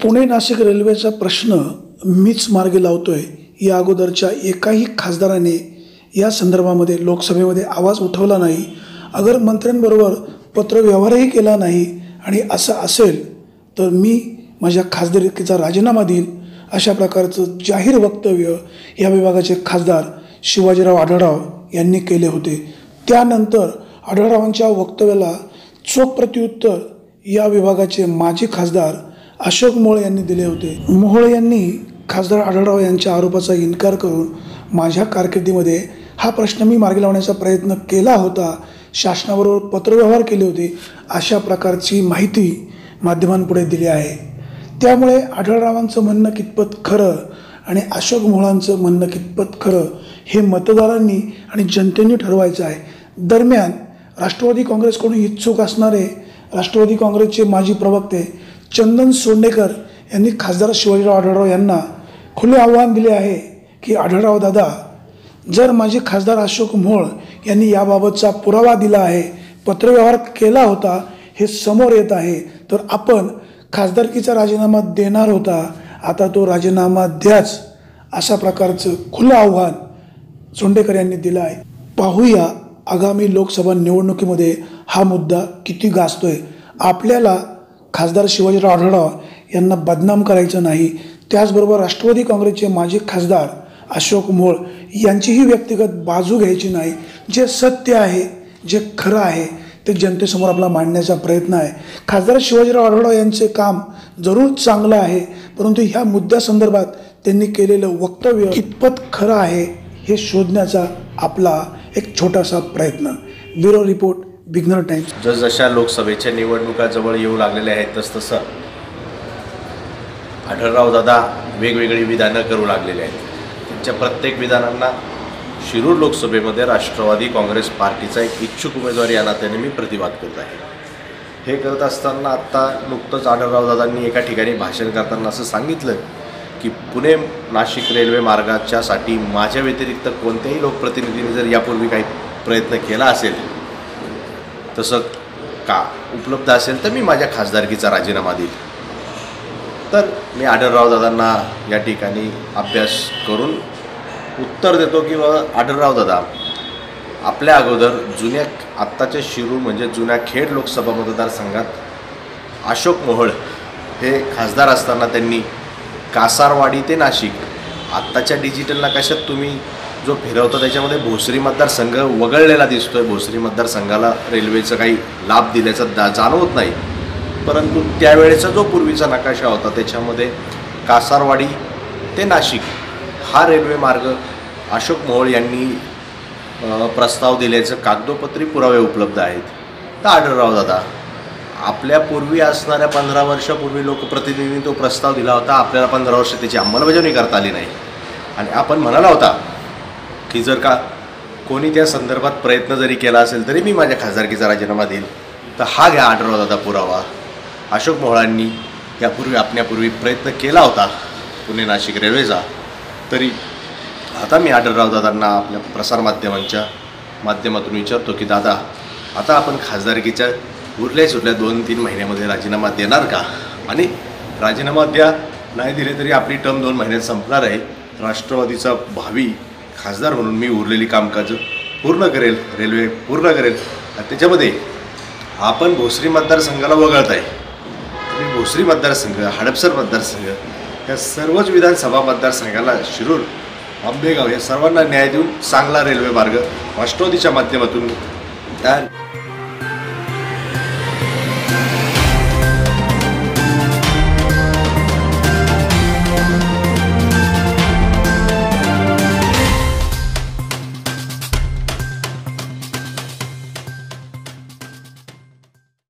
पुणे नाशिक रेल्वेचा प्रश्न मीच मार्गी लावतोय या अगोदरच्या एकाही खासदाराने या संदर्भामध्ये लोकसभेमध्ये आवाज उठवला नाही. अगर मंत्र्यांबरोबर पत्रव्यवहारही केला नाही आणि असं असेल तर मी माझ्या खासदारकीचा राजीनामा देईल अशा प्रकारचं जाहीर वक्तव्य या विभागाचे खासदार शिवाजीराव आढळराव यांनी केले होते. त्यानंतर आढळरावांच्या वक्तव्याला चोख प्रत्युत्तर या विभागाचे माजी खासदार अशोक मोहोळ यांनी दिले होते. मोहोळ यांनी खासदार आढळराव यांच्या आरोपाचा इन्कार करून माझ्या कारकिर्दीमध्ये हा प्रश्न मी मार्गी लावण्याचा प्रयत्न केला होता, शासनाबरोबर पत्रव्यवहार केले होते अशा प्रकारची माहिती माध्यमांपुढे दिली आहे. त्यामुळे आढळरावांचं म्हणणं कितपत खरं आणि अशोक मोहोळांचं म्हणणं कितपत खरं हे मतदारांनी आणि जनतेने ठरवायचं आहे. दरम्यान राष्ट्रवादी काँग्रेसकडून इच्छुक असणारे राष्ट्रवादी काँग्रेसचे माजी प्रवक्ते चंदन सोंडेकर यांनी खासदार शिवाजीराव आढळराव यांना खुले आव्हान दिले आहे की आढळराव दादा, जर माझे खासदार अशोक मोहोळ यांनी याबाबतचा पुरावा दिला आहे, पत्रव्यवहार केला होता हे समोर येत आहे, तर आपण खासदारकीचा राजीनामा देणार होता, आता तो राजीनामा द्याच अशा प्रकारचं खुलं आव्हान सोंडेकर यांनी दिलं आहे. पाहूया आगामी लोकसभा निवडणुकीमध्ये हा मुद्दा किती गाजतोय. आपल्याला खासदार शिवाजीराव आढळराव यांना बदनाम करायचं नाही, त्याचबरोबर राष्ट्रवादी काँग्रेसचे माजी खासदार अशोक मोहोळ यांचीही व्यक्तिगत बाजू घ्यायची नाही. जे सत्य आहे, जे खरं आहे ते जनतेसमोर आपला मांडण्याचा प्रयत्न आहे. खासदार शिवाजीराव आढळराव यांचे काम जरूर चांगलं आहे, परंतु ह्या मुद्द्यासंदर्भात त्यांनी केलेलं वक्तव्य कितपत खरं आहे हे शोधण्याचा आपला एक छोटासा प्रयत्न. Bureau report, beginner times. जसजशा लोकसभेच्या निवडणुका जवळ येऊ लागलेल्या आहेत तसतसं आढळराव दादा वेगवेगळी विधानं करू लागलेले आहेत. त्यांच्या प्रत्येक विधानांना शिरूर लोकसभेमध्ये राष्ट्रवादी काँग्रेस पार्टीचा एक इच्छुक उमेदवार या नात्याने मी प्रतिवाद करत आहे. हे करत असताना आत्ता नुकतंच आढळराव दादांनी एका ठिकाणी भाषण करताना असं सांगितलं की पुणे नाशिक रेल्वे मार्गाच्यासाठी माझ्या व्यतिरिक्त कोणत्याही लोकप्रतिनिधींनी जर यापूर्वी काही प्रयत्न केला असेल, तसं का उपलब्ध असेल तर मी माझ्या खासदारकीचा राजीनामा देईल. तर मी आढळराव दादांना या ठिकाणी अभ्यास करून उत्तर देतो की आढळराव दादा, आपल्या अगोदर आत्ताच्या शिरूर म्हणजे जुन्या खेड लोकसभा मतदारसंघात अशोक मोहोळ हे खासदार असताना त्यांनी कासारवाडी ते नाशिक आत्ताच्या डिजिटल नकाशात तुम्ही जो फिरवता त्याच्यामध्ये भोसरी मतदारसंघ वगळलेला दिसतोय. भोसरी मतदारसंघाला रेल्वेचं काही लाभ दिल्याचं जाणवत नाही, परंतु त्यावेळेचा जो पूर्वीचा नकाशा होता त्याच्यामध्ये कासारवाडी ते नाशिक हा रेल्वे मार्ग अशोक मोहोळ यांनी प्रस्ताव दिल्याचं कागदोपत्री पुरावे उपलब्ध आहेत. तर आढळराव दादा, आपल्या पूर्वी असणाऱ्या 15 वर्षापूर्वी लोकप्रतिनिधींनी तो प्रस्ताव दिला होता, आपल्याला 15 वर्ष त्याची अंमलबजावणी करता आली नाही आणि आपण म्हणाला होता की जर का कोणी त्या संदर्भात प्रयत्न जरी केला असेल तरी मी माझ्या खासदारकीचा राजीनामा देईल. तर हा घ्या आढळराव दादा पुरावा. अशोक मोहोळांनी यापूर्वी आपल्यापूर्वी प्रयत्न केला होता पुणे नाशिक रेल्वेचा, तरी आता मी आढळराव दादांना आपल्या प्रसारमाध्यमांच्या माध्यमातून विचारतो की दादा, आता आपण खासदारकीच्या उरल्या सुरल्या 2-3 महिन्यामध्ये राजीनामा देणार का? आणि राजीनामा द्या, नाही दिले तरी आपली टर्म 2 महिन्यात संपणार आहे. राष्ट्रवादीचा भावी खासदार म्हणून मी उरलेली कामकाजं पूर्ण करेल, रेल्वे पूर्ण करेल. त्याच्यामध्ये आपण भोसरी मतदारसंघाला वगळत आहे. तुम्ही भोसरी मतदारसंघ, हडपसर मतदारसंघ या सर्वच विधानसभा मतदारसंघाला शिरूर, आंबेगाव या सर्वांना न्याय देऊन चांगला रेल्वे मार्ग राष्ट्रवादीच्या माध्यमातून तयार